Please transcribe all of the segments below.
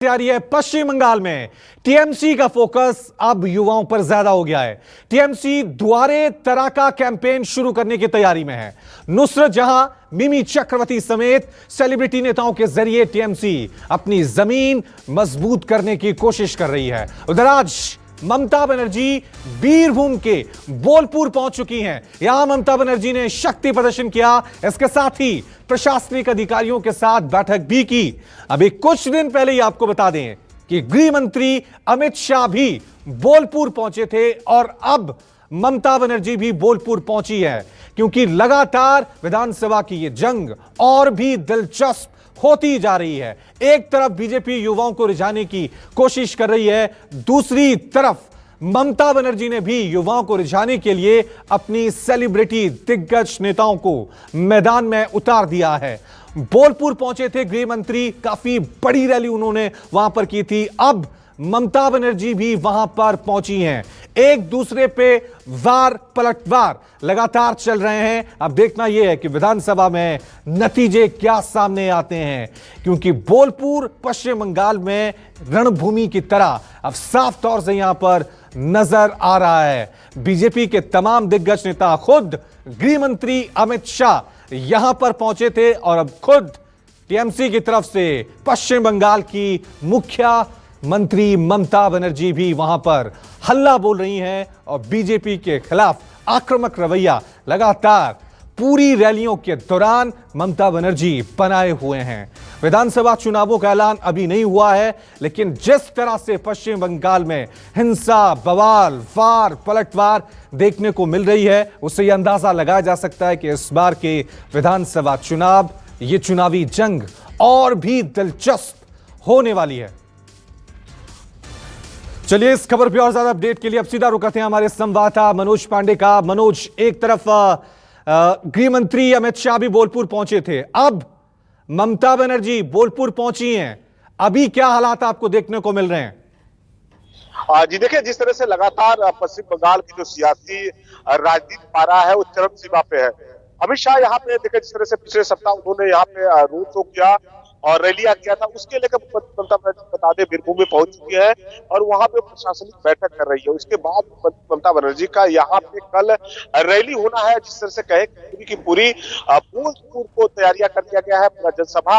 तैयारी है पश्चिम बंगाल में। टीएमसी का फोकस अब युवाओं पर ज्यादा हो गया है। टीएमसी दुआरे तराका कैंपेन शुरू करने की तैयारी में है। नुसरत जहां, मिमी चक्रवर्ती समेत सेलिब्रिटी नेताओं के जरिए टीएमसी अपनी जमीन मजबूत करने की कोशिश कर रही है। उधर आज ममता बनर्जी बीरभूम के बोलपुर पहुंच चुकी हैं। यहां ममता बनर्जी ने शक्ति प्रदर्शन किया, इसके साथ ही प्रशासनिक अधिकारियों के साथ बैठक भी की। अभी कुछ दिन पहले ही आपको बता दें कि गृह मंत्री अमित शाह भी बोलपुर पहुंचे थे और अब ममता बनर्जी भी बोलपुर पहुंची है, क्योंकि लगातार विधानसभा की यह जंग और भी दिलचस्प होती जा रही है। एक तरफ बीजेपी युवाओं को रिझाने की कोशिश कर रही है, दूसरी तरफ ममता बनर्जी ने भी युवाओं को रिझाने के लिए अपनी सेलिब्रिटी दिग्गज नेताओं को मैदान में उतार दिया है। बोलपुर पहुंचे थे गृह मंत्री, काफी बड़ी रैली उन्होंने वहां पर की थी। अब ममता बनर्जी भी वहां पर पहुंची हैं। एक दूसरे पे वार पलटवार लगातार चल रहे हैं। अब देखना यह है कि विधानसभा में नतीजे क्या सामने आते हैं, क्योंकि बोलपुर पश्चिम बंगाल में रणभूमि की तरह अब साफ तौर से यहां पर नजर आ रहा है। बीजेपी के तमाम दिग्गज नेता, खुद गृह मंत्री अमित शाह यहां पर पहुंचे थे और अब खुद टीएमसी की तरफ से पश्चिम बंगाल की मुख्य मंत्री ममता बनर्जी भी वहां पर हल्ला बोल रही हैं और बीजेपी के खिलाफ आक्रामक रवैया लगातार पूरी रैलियों के दौरान ममता बनर्जी बनाए हुए हैं। विधानसभा चुनावों का ऐलान अभी नहीं हुआ है, लेकिन जिस तरह से पश्चिम बंगाल में हिंसा, बवाल, वार पलटवार देखने को मिल रही है, उससे यह अंदाजा लगाया जा सकता है कि इस बार के विधानसभा चुनाव, ये चुनावी जंग और भी दिलचस्प होने वाली है। चलिए इस खबर पे और ज्यादा अपडेट के लिए अब सीधा रुकते हैं हमारे संवाददाता मनोज पांडे का। मनोज, एक तरफ गृह मंत्री अमित शाह भी बोलपुर पहुंचे थे, अब ममता बनर्जी बोलपुर पहुंची हैं, अभी क्या हालात आपको देखने को मिल रहे हैं? जी देखिए, जिस तरह से लगातार पश्चिम बंगाल की जो सियासी राजनीति पारा है वो चरम सीमा पे है। अमित शाह यहाँ पे देखिए, जिस तरह से पिछले सप्ताह उन्होंने यहाँ पे रोड शो किया और रैलियां किया था, उसके लेकर ममता बनर्जी बता दें बीरभूम में पहुंच चुकी है और वहां पे प्रशासनिक बैठक कर रही है। उसके बाद ममता बनर्जी का यहाँ पे कल रैली होना है। जिस तरह से कहे पूरी की पूरी बोलपुर को तैयारियां कर दिया गया है। जनसभा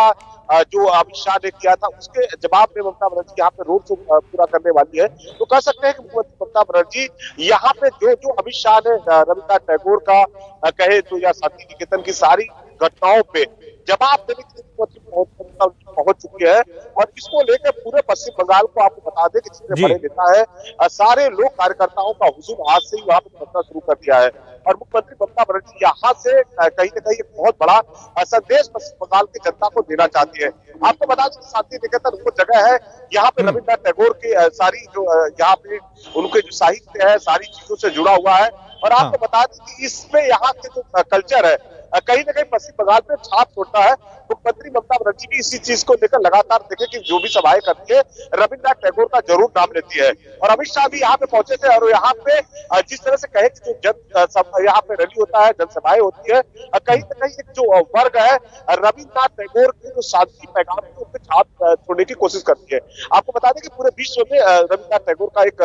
जो अमित शाह ने किया था, उसके जवाब में ममता बनर्जी यहाँ पे रोड शो पूरा करने वाली है। तो कह सकते हैं कि ममता बनर्जी यहाँ पे जो अमित शाह ने रविन्द्रनाथ टैगोर का कहे तो या शांति निकेतन की सारी घटनाओं पे जवाब देने के लिए पहुंच चुकी है और इसको लेकर पूरे पश्चिम बंगाल को आपको बता दें कि जितने बड़े नेता है, सारे लोग कार्यकर्ताओं का हुजूम आज से ही वहां पर पहुंचना शुरू कर दिया है और मुख्यमंत्री ममता बनर्जी यहाँ से कहीं न कहीं एक बहुत बड़ा संदेश पश्चिम बंगाल की जनता को देना चाहती है। आपको बता दें शांति निकेतन वो जगह है, यहाँ पे रविन्द्रनाथ टैगोर की सारी जो यहाँ पे उनके जो साहित्य है, सारी चीजों से जुड़ा हुआ है और आपको बता दें कि इसमें यहाँ के जो कल्चर है कहीं न कहीं पश्चिम बंगाल में छाप छोड़ता है। मुख्यमंत्री ममता बनर्जी भी इसी चीज को लेकर लगातार देखे कि जो भी सभाएं करती है रविन्द्रनाथ टैगोर का जरूर नाम लेती है और अमित शाह भी यहाँ पे पहुंचे थे और यहाँ पे जिस तरह से कहे कि जो यहाँ पे रैली होता है, जनसभाएं होती है, कहीं न कहीं एक जो वर्ग है रविन्द्रनाथ टैगोर के जो शांति पैगाम है उन पे छाप छोड़ने की कोशिश करती है। आपको बता दें कि पूरे विश्व में रविन्द्रनाथ टैगोर का एक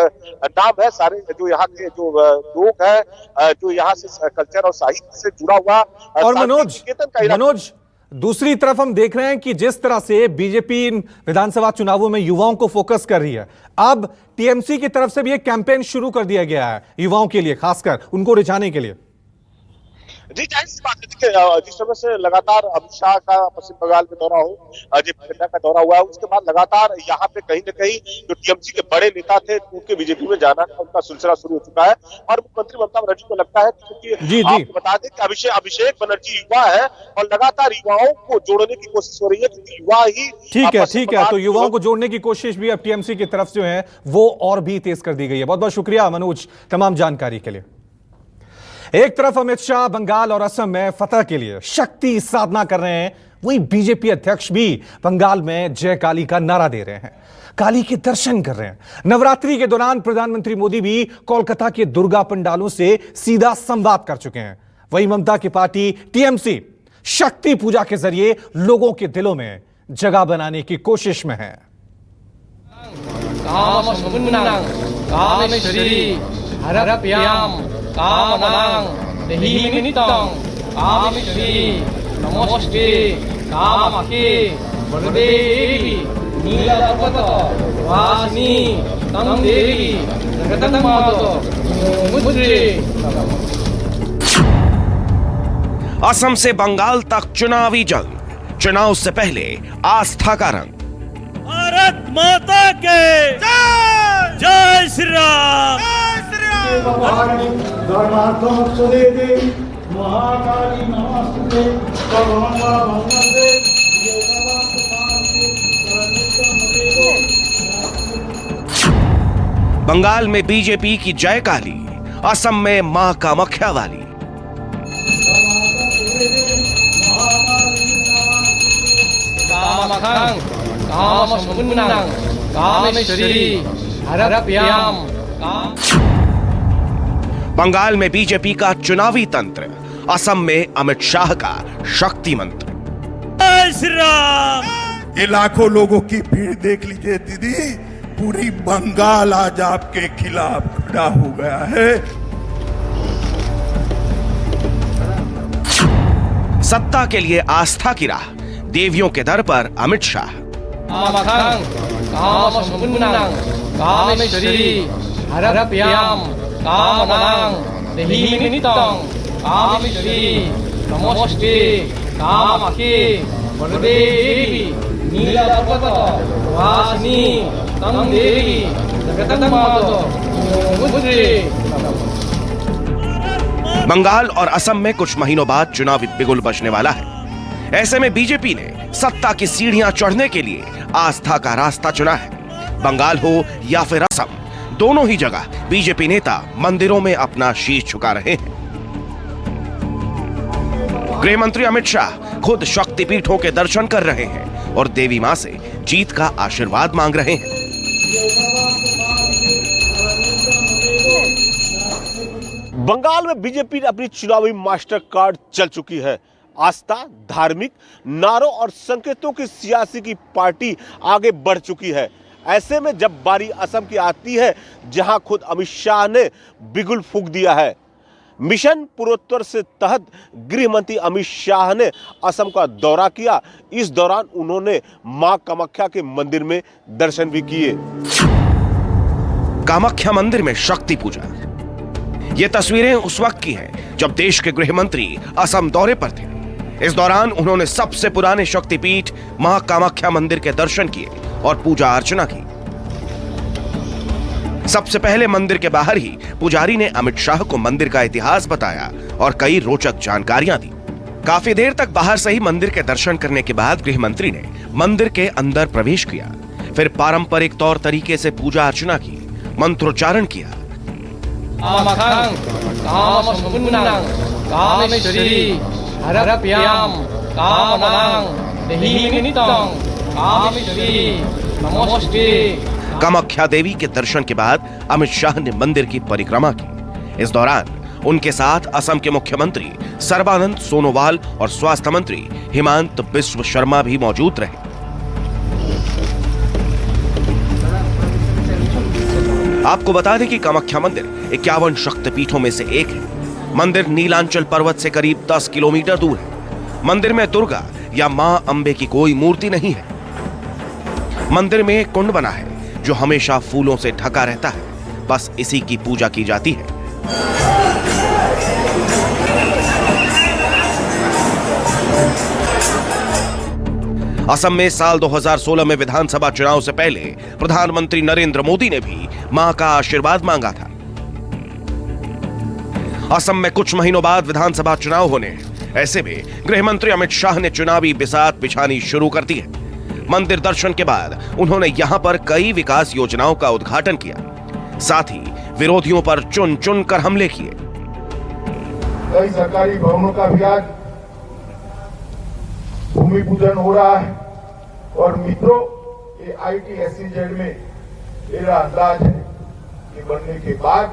नाम है। सारे जो यहाँ के जो लोग है जो यहाँ से कल्चर और साहित्य से जुड़ा हुआ और मनोज, दूसरी तरफ हम देख रहे हैं कि जिस तरह से बीजेपी इन विधानसभा चुनावों में युवाओं को फोकस कर रही है, अब टीएमसी की तरफ से भी एक कैंपेन शुरू कर दिया गया है युवाओं के लिए, खासकर उनको रिझाने के लिए। जी जाहिर सी बात है, देखिए जिस तरह से लगातार अमित शाह का पश्चिम बंगाल में दौरा हो, जेपी नड्डा का दौरा हुआ है, उसके बाद लगातार यहाँ पे कहीं न कहीं जो टीएमसी के बड़े नेता थे उनके बीजेपी में जाना का उनका सिलसिला शुरू हो चुका है और मुख्यमंत्री ममता बनर्जी को लगता है क्योंकि आपको बता दें कि अभिषेक बनर्जी युवा है और लगातार युवाओं को जोड़ने की कोशिश हो रही है, क्योंकि युवा ही ठीक है, तो युवाओं को जोड़ने की कोशिश भी अब टीएमसी की तरफ से जो है वो और भी तेज कर दी गई है। बहुत बहुत शुक्रिया मनोज तमाम जानकारी के लिए। एक तरफ अमित शाह बंगाल और असम में फतह के लिए शक्ति साधना कर रहे हैं, वहीं बीजेपी अध्यक्ष भी बंगाल में जय काली का नारा दे रहे हैं, काली के दर्शन कर रहे हैं। नवरात्रि के दौरान प्रधानमंत्री मोदी भी कोलकाता के दुर्गा पंडालों से सीधा संवाद कर चुके हैं। वहीं ममता की पार्टी टीएमसी शक्ति पूजा के जरिए लोगों के दिलों में जगह बनाने की कोशिश में है। काम संपुन्नं कामेश्वरी हरप्याम कामनां देहि नितं कामेश्वरी नमोस्ते कामके वरदेवी नीलपर्वत वासिनी तं देवी जगतं मातो मुद्रे। असम से बंगाल तक चुनावी जंग, चुनाव से पहले आस्था का रंग। भारत माता के जय श्री राम। महाकाली नमस्ते बंगाल में बीजेपी की जय काली, असम में मां कामाख्या वाली। कामखं काम संपुन्नं कामेश्वरी हरप्याम काम। बंगाल में बीजेपी का चुनावी तंत्र, असम में अमित शाह का शक्ति मंत्र। जय श्री राम। ये लाखों लोगों की भीड़ देख लीजिए दीदी, पूरी बंगाल आज आपके खिलाफ खड़ा हो गया है। सत्ता के लिए आस्था की राह, देवियों के दर पर अमित शाह। कामखं काम संपुन्नं कामेश्वरी हरप्याम कामनां देहि नितं कामेश्वरी नमोस्ते कामके वरदेवी नीलपर्वत वासिनी तं देवी जगतं मातो मुद्रे। बंगाल और असम में कुछ महीनों बाद चुनावी बिगुल बजने वाला है। ऐसे में बीजेपी ने सत्ता की सीढ़ियां चढ़ने के लिए आस्था का रास्ता चुना है। बंगाल हो या फिर असम, दोनों ही जगह बीजेपी नेता मंदिरों में अपना शीश झुका रहे हैं। गृह मंत्री अमित शाह खुद शक्तिपीठों के दर्शन कर रहे हैं और देवी मां से जीत का आशीर्वाद मांग रहे हैं। बंगाल में बीजेपी ने अपनी चुनावी मास्टर कार्ड चल चुकी है। आस्था, धार्मिक नारों और संकेतों की सियासी की पार्टी आगे बढ़ चुकी है। ऐसे में जब बारी असम की आती है, जहां खुद अमित शाह ने बिगुल फूंक दिया है। मिशन पूर्वोत्तर से तहत गृह मंत्री अमित शाह ने असम का दौरा किया। इस दौरान उन्होंने मां कामाख्या के मंदिर में दर्शन भी किए। कामाख्या मंदिर में शक्ति पूजा। ये तस्वीरें उस वक्त की हैं जब देश के गृह मंत्री असम दौरे पर थे। इस दौरान उन्होंने सबसे पुराने शक्तिपीठ मां कामाख्या मंदिर के दर्शन किए और पूजा अर्चना की। सबसे पहले मंदिर के बाहर ही पुजारी ने अमित शाह को मंदिर का इतिहास बताया और कई रोचक जानकारियां दी। काफी देर तक बाहर से ही मंदिर के दर्शन करने के बाद गृह मंत्री ने मंदिर के अंदर प्रवेश किया। फिर पारंपरिक तौर तरीके से पूजा अर्चना की, मंत्रोच्चारण किया। कामखं काम संपुन्नं कामेश्वरी हरप्याम कामनां देहि नितं कामेश्वरी नमोस्ते। कामाख्या देवी के दर्शन के बाद अमित शाह ने मंदिर की परिक्रमा की। इस दौरान उनके साथ असम के मुख्यमंत्री सर्बानंद सोनोवाल और स्वास्थ्य मंत्री हिमांत बिस्व शर्मा भी मौजूद रहे। आपको बता दें कि कामाख्या मंदिर 51 शक्तिपीठों में से एक है। मंदिर नीलांचल पर्वत से करीब 10 किलोमीटर दूर है। मंदिर में दुर्गा या मां अंबे की कोई मूर्ति नहीं है। मंदिर में एक कुंड बना है जो हमेशा फूलों से ढका रहता है। बस इसी की पूजा की जाती है। असम में साल 2016 में विधानसभा चुनाव से पहले प्रधानमंत्री नरेंद्र मोदी ने भी मां का आशीर्वाद मांगा था। असम में कुछ महीनों बाद विधानसभा चुनाव होने हैं। ऐसे में गृह मंत्री अमित शाह ने चुनावी बिसात बिछानी शुरू कर दी है। मंदिर दर्शन के बाद उन्होंने यहां पर कई विकास योजनाओं का उद्घाटन किया। साथ ही विरोधियों पर चुन चुन कर हमले किए। कई सरकारी भवनों का भी आज भूमि पूजन हो रहा है। और मित्रों, ये ITSEZ में मेरा अंदाज है कि बनने के बाद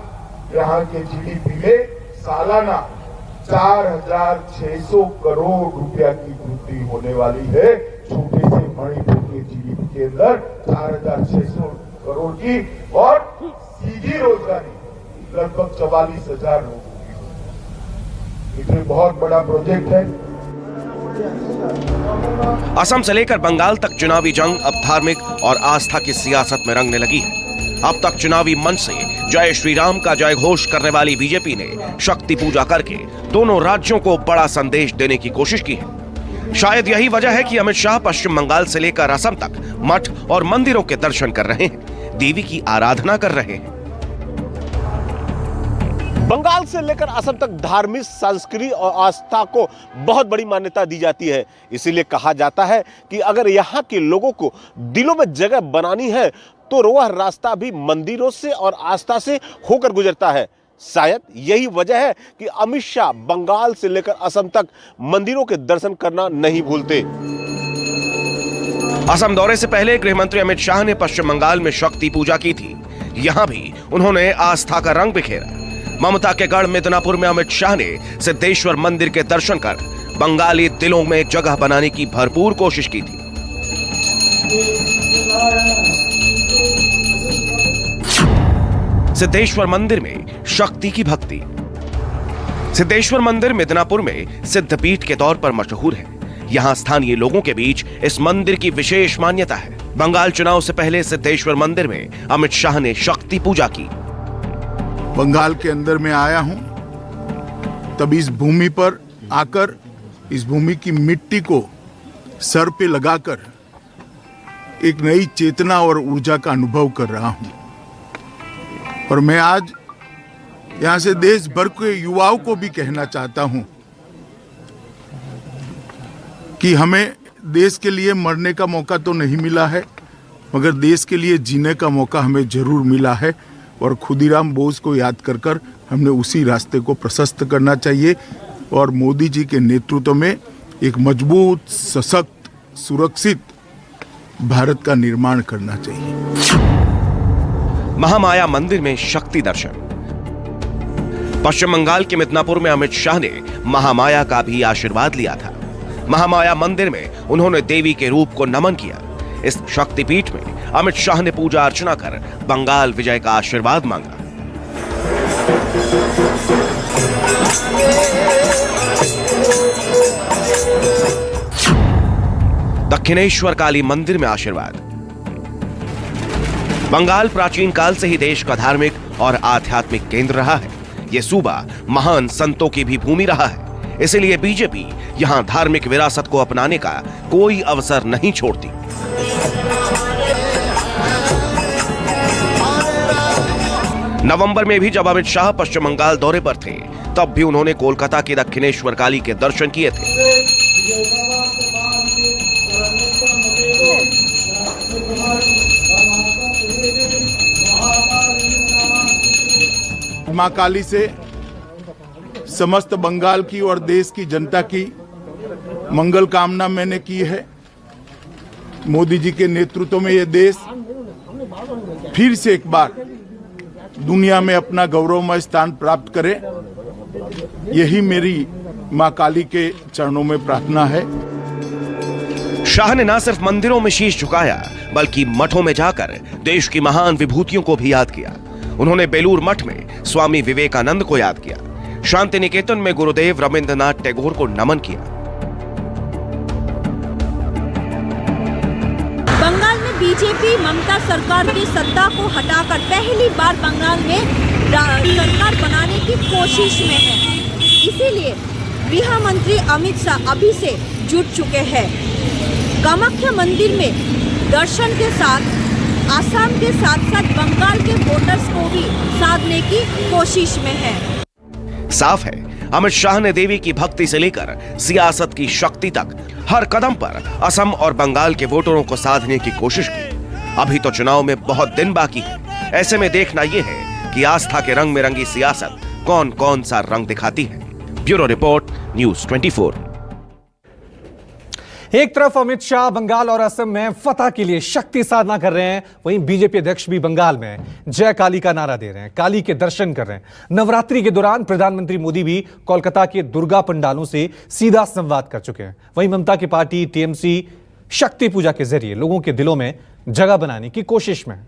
यहाँ के GDP में सालाना 4,600 करोड़ रुपया की वृद्धि होने वाली है। छोटे से मणिपुर के GDP के के अंदर 4,600 करोड़ की और सीधी रोजगारी लगभग 44,000 लोगों की। ये बहुत बड़ा प्रोजेक्ट है। असम से लेकर बंगाल तक चुनावी जंग अब धार्मिक और आस्था की सियासत में रंगने लगी है। अब तक चुनावी मंच से जय श्री राम का जय घोष करने वाली बीजेपी ने शक्ति पूजा करके दोनों राज्यों को बड़ा संदेश देने की कोशिश की है। शायद यही वजह है कि अमित शाह पश्चिम बंगाल से लेकर असम तक मठ और मंदिरों के दर्शन कर रहे हैं, देवी की आराधना कर रहे हैं। बंगाल से लेकर असम तक धार्मिक, संस्कृति और आस्था को बहुत बड़ी मान्यता दी जाती है। इसीलिए कहा जाता है कि अगर यहाँ के लोगों को दिलों में जगह बनानी है तो वह रास्ता भी मंदिरों से और आस्था से होकर गुजरता है। शायद यही वजह है कि अमित शाह बंगाल से लेकर असम तक मंदिरों के दर्शन करना नहीं भूलते। असम दौरे से पहले गृह मंत्री अमित शाह ने पश्चिम बंगाल में शक्ति पूजा की थी। यहां भी उन्होंने आस्था का रंग बिखेरा। ममता के गढ़ मिदनापुर में अमित शाह ने सिद्धेश्वर मंदिर के दर्शन कर बंगाली दिलों में जगह बनाने की भरपूर कोशिश की थी। सिद्धेश्वर मंदिर में शक्ति की भक्ति। सिद्धेश्वर मंदिर मिदनापुर में सिद्धपीठ के तौर पर मशहूर है। यहां स्थानीय लोगों के बीच इस मंदिर की विशेष मान्यता है। बंगाल चुनाव से पहले सिद्धेश्वर मंदिर में अमित शाह ने शक्ति पूजा की। बंगाल के अंदर में आया हूं, तब इस भूमि पर आकर इस भूमि की मिट्टी को सर पे लगाकर एक नई चेतना और ऊर्जा का अनुभव कर रहा हूं। और मैं आज यहां से देश भर के युवाओं को भी कहना चाहता हूं कि हमें देश के लिए मरने का मौका तो नहीं मिला है, मगर देश के लिए जीने का मौका हमें जरूर मिला है। और खुदीराम बोस को याद कर कर हमने उसी रास्ते को प्रशस्त करना चाहिए और मोदी जी के नेतृत्व में एक मजबूत, सशक्त, सुरक्षित भारत का निर्माण करना चाहिए। महामाया मंदिर में शक्ति दर्शन। पश्चिम बंगाल के मिदनापुर में अमित शाह ने महामाया का भी आशीर्वाद लिया था। महामाया मंदिर में उन्होंने देवी के रूप को नमन किया। इस शक्तिपीठ में अमित शाह ने पूजा अर्चना कर बंगाल विजय का आशीर्वाद मांगा। दक्षिणेश्वर काली मंदिर में आशीर्वाद। बंगाल प्राचीन काल से ही देश का धार्मिक और आध्यात्मिक केंद्र रहा है। यह सूबा महान संतों की भी भूमि रहा है। इसलिए बीजेपी यहां धार्मिक विरासत को अपनाने का कोई अवसर नहीं छोड़ती। नवंबर में भी जब अमित शाह पश्चिम बंगाल दौरे पर थे, तब भी उन्होंने कोलकाता के दक्षिणेश्वर काली के दर्शन किए थे। मां काली से समस्त बंगाल की और देश की जनता की मंगल कामना मैंने की है। मोदी जी के नेतृत्व में यह देश फिर से एक बार दुनिया में अपना गौरवमय स्थान प्राप्त करे, यही मेरी मां काली के चरणों में प्रार्थना है। शाह ने न सिर्फ मंदिरों में शीश झुकाया, बल्कि मठों में जाकर देश की महान विभूतियों को भी याद किया। उन्होंने बेलूर मठ में स्वामी विवेकानंद को याद किया। शांति निकेतन में गुरुदेव रविंद्रनाथ टैगोर को नमन किया। बंगाल में बीजेपी ममता सरकार की सत्ता को हटाकर पहली बार बंगाल में सरकार बनाने की कोशिश में है। इसीलिए गृह मंत्री अमित शाह अभी से जुट चुके हैं। कामाख्या मंदिर में दर्शन के साथ आसाम के साथ साथ बंगाल के वोटर्स को भी साधने की कोशिश में है। साफ है, अमित शाह ने देवी की भक्ति से लेकर सियासत की शक्ति तक हर कदम पर असम और बंगाल के वोटरों को साधने की कोशिश की। अभी तो चुनाव में बहुत दिन बाकी है। ऐसे में देखना यह है कि आस्था के रंग में रंगी सियासत कौन कौन सा रंग दिखाती है। Bureau report, news 24। एक तरफ अमित शाह बंगाल और असम में फतह के लिए शक्ति साधना कर रहे हैं, वहीं बीजेपी अध्यक्ष भी बंगाल में जय काली का नारा दे रहे हैं, काली के दर्शन कर रहे हैं। नवरात्रि के दौरान प्रधानमंत्री मोदी भी कोलकाता के दुर्गा पंडालों से सीधा संवाद कर चुके हैं। वहीं ममता की पार्टी टीएमसी शक्ति पूजा के जरिए लोगों के दिलों में जगह बनाने की कोशिश में है।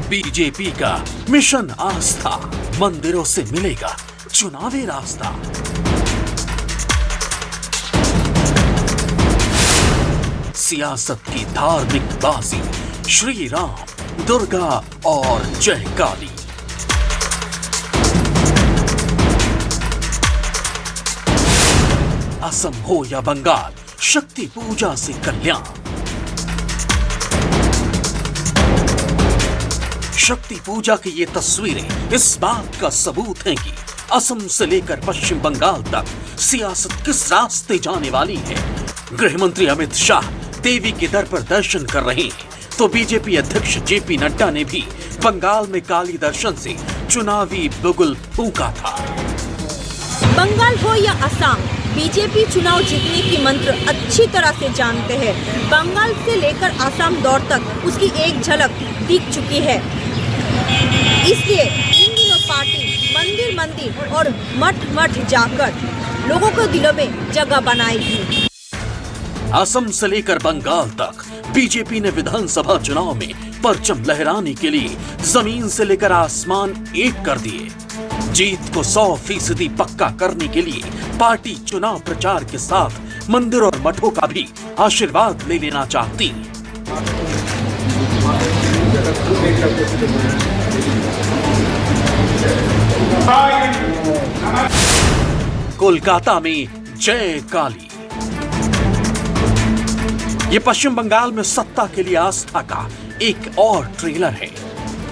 बीजेपी का मिशन आस्था, मंदिरों से मिलेगा चुनावी रास्ता। सियासत की धार्मिक बाजी, श्री राम, दुर्गा और जय काली। असम हो या बंगाल, शक्ति पूजा से कल्याण। शक्ति पूजा की ये तस्वीरें इस बात का सबूत हैं कि असम से लेकर पश्चिम बंगाल तक सियासत किस रास्ते जाने वाली है। गृह मंत्री अमित शाह देवी के दर पर दर्शन कर रहे हैं, तो बीजेपी अध्यक्ष जेपी नड्डा ने भी बंगाल में काली दर्शन से चुनावी बुगुल फूंका था। बंगाल हो या असम, बीजेपी चुनाव जीतने की मंत्र अच्छी तरह से जानते हैं। बंगाल से लेकर असम दौर तक उसकी एक झलक दिख चुकी है। इसलिए इन दिनों पार्टी मंदिर मंदिर और मठ मठ जाकर लोगों को दिलों में जगह बनाएगी। असम से लेकर बंगाल तक बीजेपी ने विधानसभा चुनाव में परचम लहराने के लिए जमीन से लेकर आसमान एक कर दिए। जीत को 100% पक्का करने के लिए पार्टी चुनाव प्रचार के साथ मंदिर और मठों का भी आशीर्वाद ले लेना चाहती है। कोलकाता में जय काली। ये पश्चिम बंगाल में सत्ता के लिए आस्था का एक और ट्रेलर है।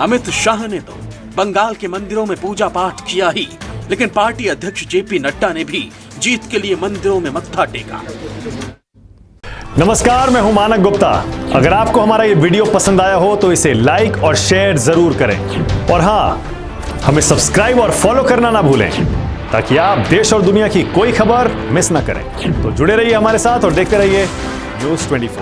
अमित शाह ने तो बंगाल के मंदिरों में पूजा पाठ किया ही, लेकिन पार्टी अध्यक्ष जेपी नड्डा ने भी जीत के लिए मंदिरों में मत्था टेका। नमस्कार, मैं हूं मानक गुप्ता। अगर आपको हमारा ये वीडियो पसंद आया हो तो इसे लाइक और शेयर जरूर करें, और हां, हमें सब्सक्राइब और फॉलो करना ना भूलें ताकि आप देश और दुनिया की कोई खबर मिस ना करें। तो जुड़े रहिए हमारे साथ और देखते रहिए न्यूज़ 24।